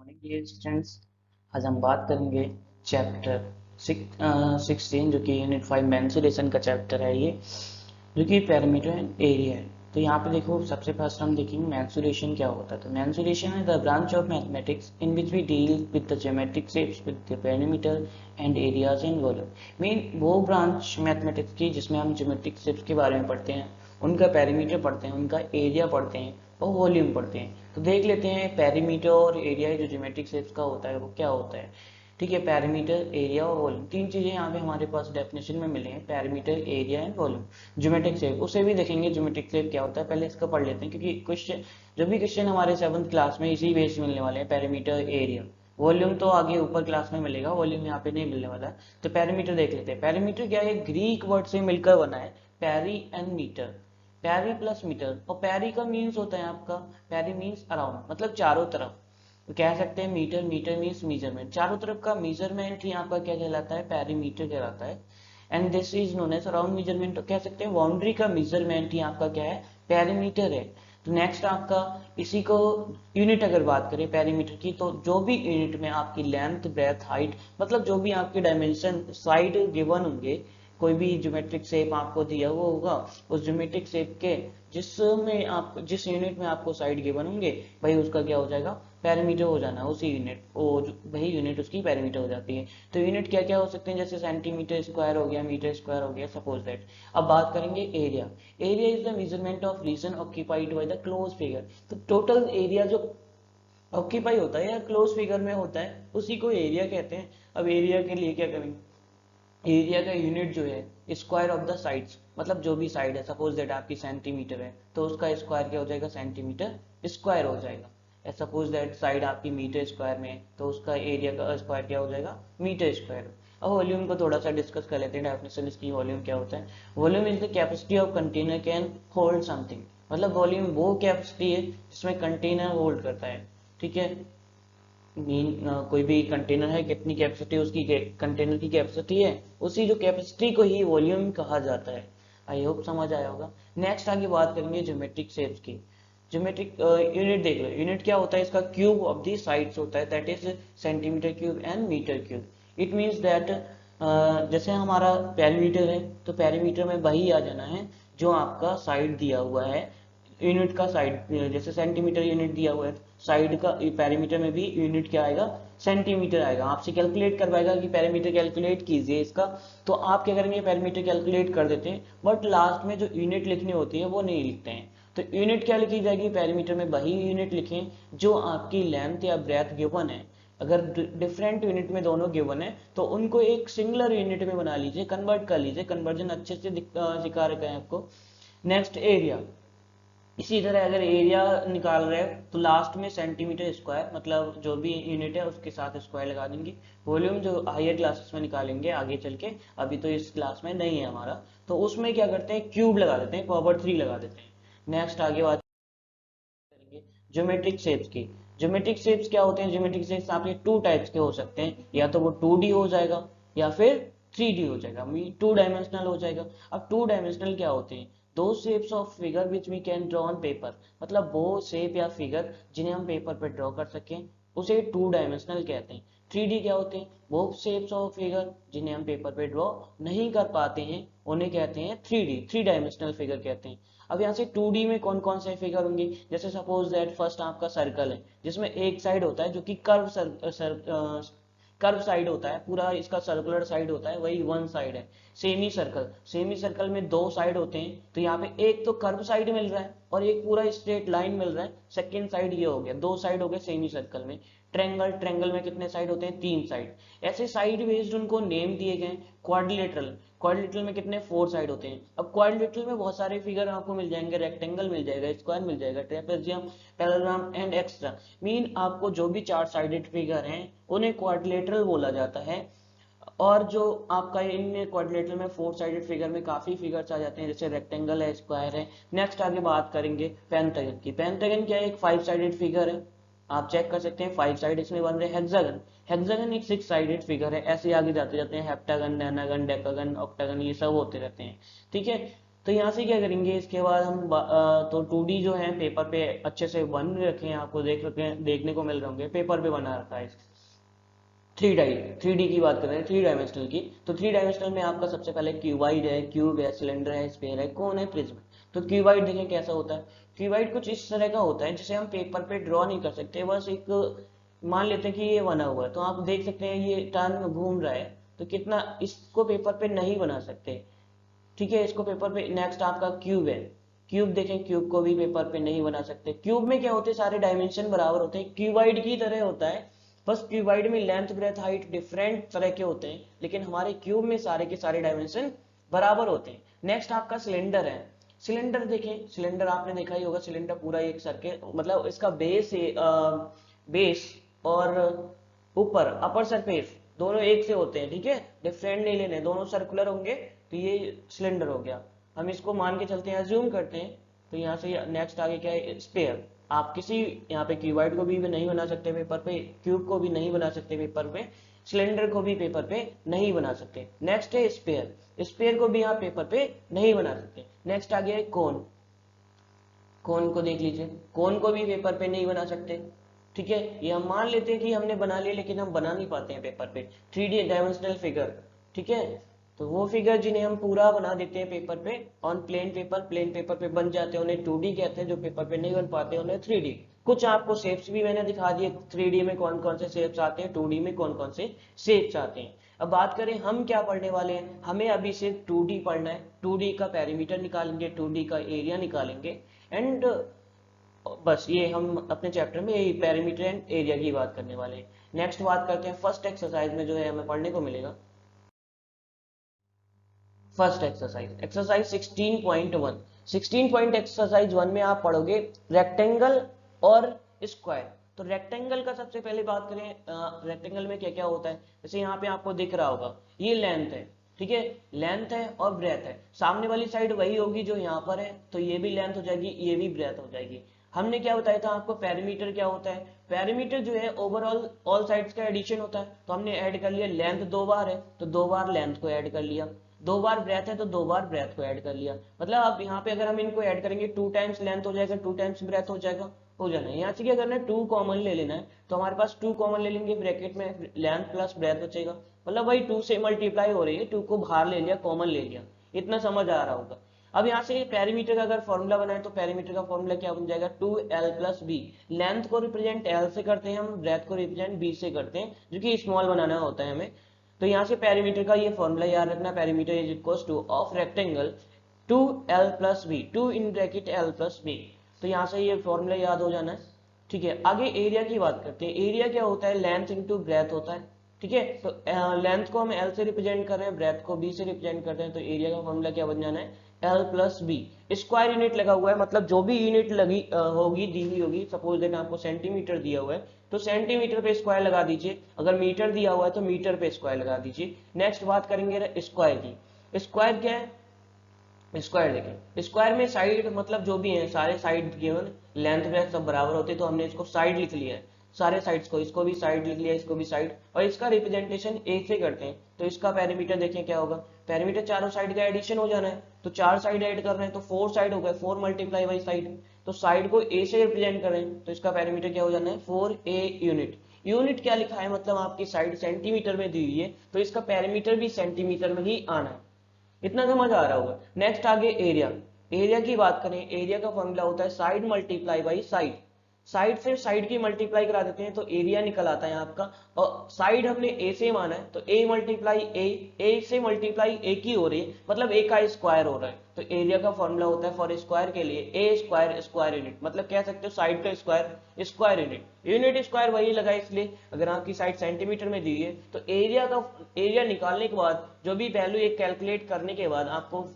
Morning dear students. आज हम बात करेंगे चैप्टर 16 जो कि यूनिट 5 मेंसुरेशन का चैप्टर है ये, जो कि पैरामीटर एंड एरिया है। तो यहाँ पे देखो, सबसे फर्स्ट हम देखेंगे मेंसुरेशन क्या होता है। तो मेंसुरेशन है the branch of mathematics in which we deal with the geometric shapes with the parameter and areas and volume. Mean वो ब्रांच मैथमेटिक्स की जिसमें हम ज्योमेट्रिक शेप्स के बारे में पढ़ते हैं, उनका पैरामीटर पढ़ते हैं, उनका एरिया पढ़ते हैं और वॉल्यूम पढ़ते हैं। तो देख लेते हैं पैरीमीटर और एरिया जो ज्योमेट्रिक शेप्स का होता है वो क्या होता है। ठीक है, पैरीमीटर, एरिया और वॉल्यूम, तीन चीजें यहाँ पे हमारे पास डेफिनेशन में मिले हैं, perimeter, area and volume. Geometric shape उसे भी देखेंगे, ज्योमेट्रिक शेप क्या होता है पहले इसका पढ़ लेते हैं, क्योंकि क्वेश्चन जो भी क्वेश्चन हमारे 7th क्लास में इसी बेस मिलने वाले हैं, पैरीमीटर, एरिया। वॉल्यूम तो आगे ऊपर क्लास में मिलेगा, वॉल्यूम यहाँ पे नहीं मिलने वाला है। तो पैरीमीटर देख लेते हैं। पैरीमीटर क्या है, ग्रीक वर्ड से मिलकर बना है, peri and meter, peri plus meter. और पैरी का मीन्स होता है आपका, पैरी मीन्स अराउंड, मतलब चारों तरफ। तो कह सकते हैं मीटर, मीटर मीन्स मेजरमेंट, चारों तरफ का मेजरमेंट ही आपका क्या कहलाता है, पैरीमीटर कहलाता है। And this is known as around measurement, तो कह सकते हैं बाउंड्री का मेजरमेंट ही आपका क्या है, पैरीमीटर है। तो नेक्स्ट आपका इसी को यूनिट अगर बात करें पैरीमीटर की, तो जो भी यूनिट में आपकी लेंथ, ब्रेथ, हाइट, मतलब जो भी आपके डायमेंशन साइड गिवन होंगे, कोई भी ज्योमेट्रिक शेप आपको दिया हुआ होगा, उस ज्योमेट्रिक शेप के जिसमें आप जिस यूनिट में आपको साइड गिवन होंगे, भाई उसका क्या हो जाएगा, पैरामीटर हो जाना, उसी यूनिट वो वही यूनिट उसकी पैरामीटर हो जाती है। तो यूनिट क्या क्या हो सकते हैं, जैसे सेंटीमीटर स्क्वायर हो गया, मीटर स्क्वायर हो गया, सपोज दैट। अब बात करेंगे area. Area is the measurement of region occupied by the close figure. तो टोटल एरिया जो ऑक्यूपाई होता है या क्लोज फिगर में होता है, उसी को एरिया कहते हैं। अब एरिया के लिए क्या करेंगे, एरिया का यूनिट जो है स्क्वायर ऑफ द साइड्स, मतलब जो भी साइड है, सपोज दैट आपकी सेंटीमीटर है तो उसका स्क्वायर क्या हो जाएगा, सेंटीमीटर स्क्वायर हो जाएगा। सपोज दैट साइड आपकी मीटर स्क्वायर में है तो उसका एरिया का स्क्वायर क्या हो जाएगा, मीटर स्क्वायर। अब वॉल्यूम को थोड़ा सा डिस्कस कर लेते हैं, डेफिनेशन इसकी। वॉल्यूम क्या होता है, volume is the capacity of container can hold something. मतलब वॉल्यूम वो कैपेसिटी है जिसमें कंटेनर होल्ड करता है। ठीक है, मीन कोई भी कंटेनर है, कितनी कैपेसिटी उसकी, कंटेनर की कैपेसिटी है, उसी जो कैपेसिटी को ही वॉल्यूम कहा जाता है। आई होप समझ आया होगा। नेक्स्ट आगे बात करेंगे ज्योमेट्रिक शेप्स की। ज्योमेट्रिक यूनिट देख लो, यूनिट क्या होता है इसका, क्यूब ऑफ दी साइड्स होता है, that is centimetre cube and metre cube. It means that जैसे हमारा पैरीमीटर है, तो पैरीमीटर में वही आ जाना है जो आपका साइड दिया हुआ है, यूनिट का साइड, जैसे सेंटीमीटर यूनिट दिया हुआ है, साइड का पैरीमीटर में भी यूनिट क्या आएगा, सेंटीमीटर आएगा। आपसे कैलकुलेट करवाएगा कि पैरीमीटर कैलकुलेट कीजिए इसका, तो आप क्या करेंगे, पैरीमीटर कैलकुलेट कर देते हैं, बट लास्ट में जो यूनिट लिखनी होती है वो नहीं लिखते हैं। तो यूनिट क्या लिखी जाएगी, पैरीमीटर में वही यूनिट लिखें जो आपकी लेंथ या ब्रेथ गिवन है। अगर डिफरेंट यूनिट में दोनों गिवन है तो उनको एक सिंगुलर यूनिट में बना लीजिए, कन्वर्ट कर लीजिए। कन्वर्जन अच्छे से सिखा रखा है आपको। Next area. इसी तरह अगर एरिया निकाल रहे हैं तो लास्ट में सेंटीमीटर स्क्वायर, मतलब जो भी यूनिट है उसके साथ स्क्वायर लगा देंगे। वॉल्यूम जो हायर क्लासेस में निकालेंगे आगे चल के, अभी तो इस क्लास में नहीं है हमारा, तो उसमें क्या करते हैं, क्यूब लगा देते हैं, पावर 3 लगा देते हैं। नेक्स्ट आगे बात करेंगे ज्योमेट्रिक शेप्स की। ज्योमेट्रिक शेप्स क्या होते हैं, ज्योमेट्रिक शेप्स आपके टू टाइप्स के हो सकते हैं, या तो वो 2D हो जाएगा या फिर 3D हो जाएगा, टू डायमेंशनल हो जाएगा। अब टू डायमेंशनल क्या होते हैं, दो shapes of figure which we can draw on paper, मतलब वो शेप या फिगर जिन्हें हम पेपर पर ड्रॉ कर सकें, उसे टू डायमेंशनल कहते हैं। 3D क्या होते हैं, वो शेप्स ऑफ फिगर जिन्हें हम पेपर पे ड्रॉ नहीं कर पाते हैं, उन्हें कहते हैं 3D, थ्री डायमेंशनल फिगर कहते हैं। अब यहाँ से 2D में कौन कौन से फिगर होंगे, जैसे सपोज दैट फर्स्ट आपका सर्कल है, जिसमें एक साइड होता है जो कि कर्व साइड होता है, पूरा इसका सर्कुलर साइड होता है, वही वन साइड है। सेमी सर्कल, सेमी सर्कल में दो साइड होते हैं, तो यहाँ पे एक तो कर्व साइड मिल रहा है और एक पूरा स्ट्रेट लाइन मिल रहा है, सेकेंड साइड ये हो गया, दो साइड हो गए सेमी सर्कल में। ट्रेंगल, ट्रेंगल में कितने साइड होते हैं, तीन साइड। ऐसे साइड बेस्ड उनको नेम दिए गए। क्वाड्रिलेटरल, क्वाड्रिलेटरल में कितने, फोर साइड होते हैं। अब क्वाड्रिलेटरल में बहुत सारे फिगर आपको मिल जाएंगे, रेक्टेंगल मिल जाएगा, स्क्वायर मिल जाएगा, trapezium, parallelogram and extra. Mean आपको जो भी चार साइडेड फिगर हैं उन्हें क्वाड्रिलेटरल बोला जाता है। और जो आपका इन क्वाड्रिलेटरल में फोर साइडेड फिगर में काफी फिगर्स आ जाते हैं, जैसे रेक्टेंगल है, स्क्वायर है। नेक्स्ट आगे बात करेंगे पेंटागन की। पेंटागन क्या है, एक फाइव साइडेड फिगर है, आप चेक कर सकते हैं, फाइव साइड इसमें बन रहे हैं। हेक्सागन, हेक्सागन एक सिक्स साइडेड फिगर है। ऐसे आगे जाते जाते हैं हेप्टागन, नैनागन, डेकागन, ऑक्टागन, ये सब होते रहते हैं। ठीक है, तो यहाँ से क्या करेंगे, इसके बाद हम तो 2D जो है पेपर पे अच्छे से बन रखे हैं, आपको देखने को मिल रहे होंगे, पेपर पे बना रखा है। 3D की बात कर रहे हैं, 3 डायमेंशनल की। तो 3 डायमेंशनल में आपका सबसे पहले क्यूबाइड है, क्यूब है, सिलेंडर है, स्फीयर है, कोन है, प्रिज्म है। तो क्यूबाइड देखें कैसा होता है। क्यूबाइड कुछ इस तरह का होता है जिसे हम पेपर पे ड्रॉ नहीं कर सकते, बस एक मान लेते हैं कि ये बना हुआ है, तो आप देख सकते हैं ये टर्न घूम रहा है, तो कितना इसको पेपर पे नहीं बना सकते। ठीक है, इसको पेपर पे। नेक्स्ट आपका क्यूब है। क्यूब देखें, क्यूब को भी पेपर पे नहीं बना सकते। क्यूब में क्या होते हैं, सारे डायमेंशन बराबर होते हैं, क्यूबाइड की तरह होता है। बस क्यूबाइड में लेंथ ब्रेथ हाइट डिफरेंट तरह के होते हैं, लेकिन हमारे क्यूब में सारे के सारे डायमेंशन बराबर होते हैं। नेक्स्ट आपका सिलेंडर है। सिलेंडर देखें, सिलेंडर आपने देखा ही होगा, सिलेंडर पूरा एक सर्कल, मतलब इसका बेस और ऊपर अपर सरफेस दोनों एक से होते हैं। ठीक है, डिफरेंट नहीं लेने, दोनों सर्कुलर होंगे, तो ये सिलेंडर हो गया। हम इसको मान के चलते हैं, अज्यूम करते हैं। तो यहाँ से नेक्स्ट आगे क्या है, स्पेयर। आप किसी यहाँ पे क्यूबाइड को भी नहीं बना सकते पेपर पे, क्यूब को भी नहीं बना सकते पेपर पे, सिलेंडर को भी पेपर पे नहीं बना सकते। नेक्स्ट है स्पेयर। स्पेयर को भी आप पेपर पे नहीं बना सकते। नेक्स्ट आ गया है कोन। कोन को देख लीजिए, कोन को भी पेपर पे नहीं बना सकते। ठीक है, ये हम मान लेते हैं कि हमने बना लिया, लेकिन हम बना नहीं पाते हैं पेपर पे। 3 डायमेंशनल फिगर। ठीक है, तो वो फिगर जिन्हें हम पूरा बना देते हैं पेपर पे ऑन प्लेन पेपर पे बन जाते हैं, उन्हें 2D कहते हैं। जो पेपर पे नहीं बन पाते उन्हें 3D। कुछ आपको शेप्स भी मैंने दिखा दिए, 3D में कौन कौन से शेप्स आते हैं, 2D में कौन कौन से शेप्स आते हैं। अब बात करें हम क्या पढ़ने वाले हैं, हमें अभी सिर्फ 2D पढ़ना है। 2D का पेरीमीटर निकालेंगे, 2D का एरिया निकालेंगे, एंड बस ये हम अपने चैप्टर में यही पेरीमीटर एंड एरिया की बात करने वाले हैं। नेक्स्ट बात करते हैं फर्स्ट एक्सरसाइज में जो है हमें पढ़ने को मिलेगा। First exercise, exercise 16.1। 16 एक्सरसाइज 1 में आप पढ़ोगे रेक्टेंगल और स्क्वायर। तो रेक्टेंगल का सबसे पहले बात करें, रेक्टेंगल में क्या क्या होता है। जैसे यहाँ पे आपको दिख रहा होगा, ये लेंथ है। ठीक है, लेंथ है और ब्रेथ है। सामने वाली साइड वही होगी जो यहाँ पर है, तो ये भी लेंथ हो जाएगी, ये भी ब्रेथ हो जाएगी। हमने क्या बताया था आपको, पेरीमीटर क्या होता है। पेरीमीटर जो है ओवरऑल ऑल साइड्स का एडिशन होता है। तो हमने ऐड कर लिया, लेंथ 2 बार है तो 2 बार लेंथ को ऐड कर लिया, 2 बार ब्रेथ है तो 2 बार ब्रेथ को ऐड कर लिया। मतलब अब यहाँ पे अगर हम इनको ऐड करेंगे 2 टाइम्स लेंथ हो जाएगा, 2 टाइम्स ब्रेथ हो जाएगा, हो जाना है। यहाँ से क्या करना है, 2 कॉमन ले लेना है। तो हमारे पास 2 कॉमन ले लेंगे, ब्रैकेट में लेंथ प्लस ब्रेथ बचेगा। मतलब भाई 2 से मल्टीप्लाई हो रही है, 2 को बाहर ले लिया, कॉमन ले लिया। इतना समझ आ रहा होगा। अब यहाँ से पेरीमीटर का अगर फॉर्मूला बनाए तो पेरीमीटर का फॉर्मूला क्या बन जाएगा, 2l प्लस बी। लेंथ को रिप्रेजेंट l से करते हैं हम, ब्रेथ को रिप्रेजेंट b से करते हैं, जो कि स्मॉल बनाना होता है हमें। तो यहाँ से पेरीमीटर का ये फॉर्मूला याद रखना, perimeter is equals to of rectangle 2l plus B, 2 in bracket l plus B. तो यहाँ से ये फॉर्मूला याद हो जाना है। ठीक है, आगे एरिया की बात करते हैं। एरिया क्या होता है, लेंथ इंटू ब्रेथ होता है। ठीक है, तो लेंथ को हम l से रिप्रेजेंट कर रहे हैं, ब्रेथ को b से रिप्रेजेंट करते हैं, तो एरिया का फॉर्मूला क्या बन जाना है, l plus B. Square unit लगा हुआ है, मतलब जो भी यूनिट लगी होगी, दी हुई होगी, सपोज दैट आपको सेंटीमीटर दिया हुआ है तो सेंटीमीटर पे स्क्वायर लगा दीजिए, अगर मीटर दिया हुआ है तो मीटर पे स्क्वायर लगा दीजिए। नेक्स्ट बात करेंगे स्क्वायर की। स्क्वायर क्या है, स्क्वायर देखें, स्क्वायर में साइड मतलब जो भी है सारे साइड गिवन, लेंथ ब्रेथ सब बराबर होते हैं, तो हमने इसको साइड लिख लिया है, सारे साइड्स को, इसको भी साइड लिख लिया, इसको भी साइड, और इसका रिप्रेजेंटेशन a से करते हैं। तो इसका पेरीमीटर देखें क्या होगा, पेरीमीटर चारों साइड का एडिशन हो जाना है, तो 4 साइड ऐड कर रहे हैं तो 4 साइड हो गए, 4 मल्टीप्लाई बाई साइड। तो साइड को a से रिप्रेजेंट कर रहे हैं, तो इसका पेरीमीटर क्या हो जाना है, 4a यूनिट। यूनिट क्या लिखा है, मतलब आपकी साइड सेंटीमीटर में दी हुई है, तो इसका पेरीमीटर भी सेंटीमीटर में ही आना है। इतना समझ आ रहा होगा। नेक्स्ट आगे एरिया। एरिया की बात करें, एरिया का फॉर्मूला होता है side multiply by side. Side से साइड की मल्टीप्लाई करा देते हैं तो एरिया निकल आता है आपका, और साइड हमने a से माना है तो a मल्टीप्लाई a से मल्टीप्लाई a की हो रही है, मतलब a का स्क्वायर हो रहा है। तो एरिया का फॉर्मूला होता है फॉर स्क्वायर के लिए a स्क्वायर स्क्वायर यूनिट, मतलब कह सकते हो साइड का square square unit. Unit square वही लगा, इसलिए अगर आपकी साइड सेंटीमीटर में दी है तो एरिया निकालने के बाद जो भी वैल्यू एक कैलकुलेट करने के बाद आपको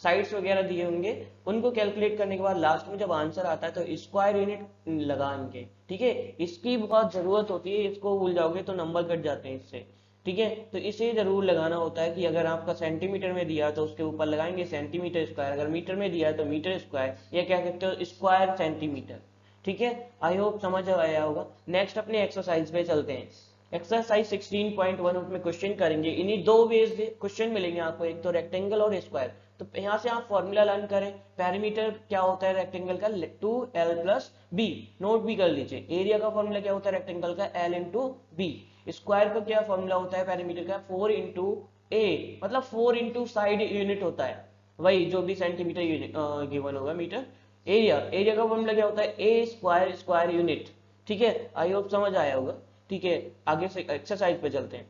साइड्स वगैरह दिए होंगे, उनको कैलकुलेट करने के बाद लास्ट में जब आंसर आता है तो स्क्वायर यूनिट लगाएंगे। ठीक है, इसकी बहुत जरूरत होती है, इसको भूल जाओगे तो नंबर कट जाते हैं इससे। ठीक है, तो इसे जरूर लगाना होता है कि अगर आपका सेंटीमीटर में दिया तो उसके ऊपर लगाएंगे सेंटीमीटर स्क्वायर, अगर मीटर में दिया है तो मीटर स्क्वायर, या कह सकते हो स्क्वायर सेंटीमीटर। ठीक है, आई होप समझ आया होगा। नेक्स्ट अपने एक्सरसाइज पे चलते हैं। एक्सरसाइज 16.1 में क्वेश्चन करेंगे, इन्हीं दो वेज से क्वेश्चन मिलेंगे आपको, एक तो रेक्टेंगल और स्क्वायर। तो यहाँ से आप फॉर्मूला लर्न करें। पेरीमीटर क्या होता है रेक्टेंगल का, 2l+b, नोट भी कर लीजिए। एरिया का फॉर्मूला क्या होता है रेक्टेंगल का, l इंटू बी। स्क्वायर का क्या फॉर्मूला होता है पेरीमीटर का, 4 इंटू ए, मतलब 4 इंटू साइड यूनिट होता है, वही जो भी सेंटीमीटर यूनिट गिवन होगा मीटर। एरिया का फॉर्मूला क्या होता है, ए स्क्वायर स्क्वायर यूनिट। ठीक है, आई होप समझ आया होगा। ठीक है, आगे से एक्सरसाइज पे चलते हैं।